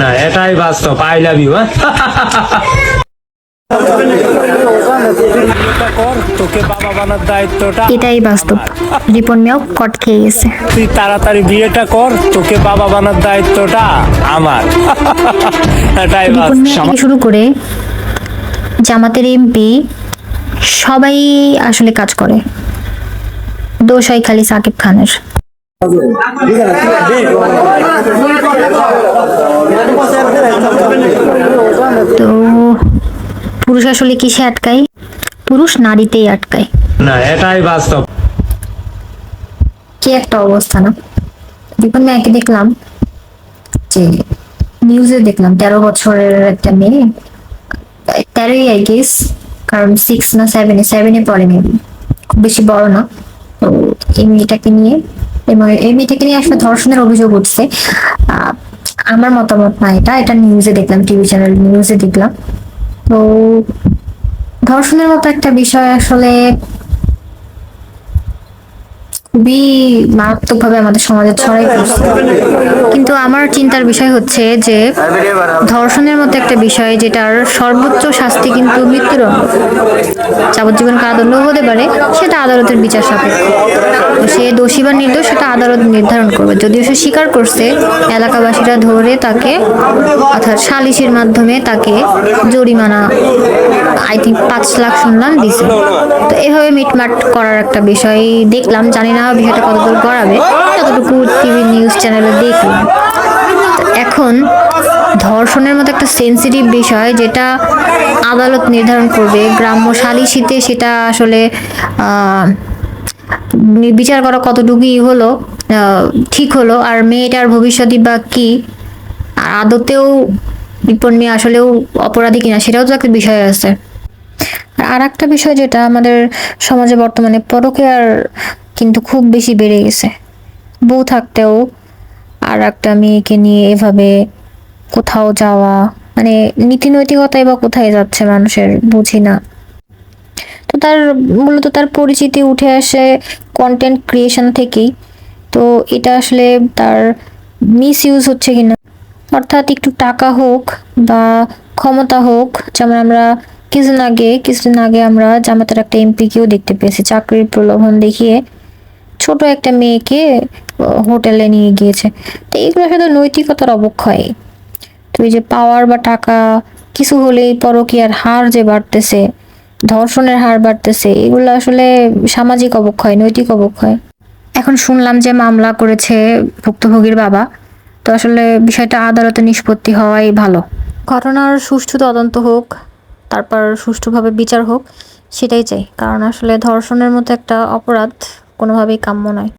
না, এটাই বাস্তব। I love you. তোকে বাবা বানার দায়িত্বটা এটাই বাস্তব। রিপন মিয়াও কট খেয়ে গেছে। তুই তাড়াতাড়ি বিয়েটা কর, তোকে বাবা বানার দায়িত্বটা আমার। এটাই রিপন মিয়া থেকে শুরু করে জামাতের এমপি সবাই আসলে কাজ করে, দোষ হয় খালি সাকিব খানের। তো পুরুষ আসলে কিসে আটকায়? পুরুষ নারীতেই আটকায়। না, এটাই বাস্তব। কি একটা অবস্থা না। রিপন মিয়াকে দেখলাম যে নিউজে দেখলাম 13 বছরের একটা মেয়ে, 13ই আই গেস, কারণ 6 না 7-এ পড়ে মেবি, খুব বেশি বড় না। তো এই মেয়েটাকে নিয়ে আসলে ধর্ষণের অভিযোগ উঠছে। আমার মতামত না, এটা নিউজে দেখলাম, টিভি চ্যানেল নিউজে দেখলাম। তো ধর্ষণের মতো একটা বিষয় আসলে খুবই মারাত্মকভাবে আমাদের সমাজে ছড়াই পড়ছে। কিন্তু আমার চিন্তার বিষয় হচ্ছে যে ধর্ষণের মতো একটা বিষয় যেটার সর্বোচ্চ শাস্তি কিন্তু মৃত্যুদণ্ড, যাবজ্জীবন কারাদণ্ড হতে পারে, সেটা আদালতের বিচার সাপেক্ষ। তো সে দোষী বা নির্দোষ সেটা আদালত নির্ধারণ করবে। যদিও সে স্বীকার করছে, এলাকাবাসীরা ধরে তাকে, অর্থাৎ সালিসির মাধ্যমে তাকে জরিমানা আই থিঙ্ক 5 লাখ শুনলাম দিছে। তো এভাবে মিটমাট করার একটা বিষয় দেখলাম, জানি না বিষয়টা কতদূর গড়াবে, যতটুকু টিভি নিউজ চ্যানেলে দেখলাম। এখন ধর্ষণের মতো একটা সেন্সিটিভ বিষয় যেটা আদালত নির্ধারণ করবে, গ্রাম্য সালিসিতে সেটা আসলে বিচার করা কতটুকুই হলো ঠিক হলো, আর মেয়েটার ভবিষ্যৎই বা কি, আর আদতেও রিপন মিয়া আসলেও অপরাধী কিনা সেটাও তো একটা বিষয় আছে। আর একটা বিষয় যেটা আমাদের সমাজে বর্তমানে পরকীয়ার কিন্তু খুব বেশি বেড়ে গেছে। বউ থাকতেও আর একটা মেয়েকে নিয়ে এভাবে কোথাও যাওয়া, মানে নীতি নৈতিকতাই বা কোথায় যাচ্ছে মানুষের বুঝি না। তো মূলত তার পরিচিতি উঠে আসে কন্টেন্ট ক্রিয়েশন থেকেই। তো এটা আসলে তার মিস ইউজ হচ্ছে কিনা, অর্থাৎ একটু টাকা হোক বা ক্ষমতা হোক, যেমন আমরা কিছুদিন আগে আমরা জামাতের একটা এমপিকেও দেখতে পেয়েছি চাকরির প্রলোভন দেখিয়ে ছোট একটা মেয়েকে হোটেলে নিয়ে গিয়েছে। তো এগুলো আসলে নৈতিকতার অবক্ষয়। তো এই যে পাওয়ার বা টাকা কিছু হলেই পরকীয়ার হার যে বাড়তেছে, ধর্ষণের হার বাড়তেছে, এগুলো আসলে সামাজিক অবক্ষয়, নৈতিক অবক্ষয়। এখন শুনলাম যে মামলা করেছে ভুক্তভোগীর বাবা। তো আসলে বিষয়টা আদালতে নিষ্পত্তি হওয়াই ভালো। ঘটনার সুষ্ঠু তদন্ত হোক, তারপর সুষ্ঠুভাবে বিচার হোক, সেটাই চাই। কারণ আসলে ধর্ষণের মতো একটা অপরাধ কোনোভাবেই কাম্য নয়।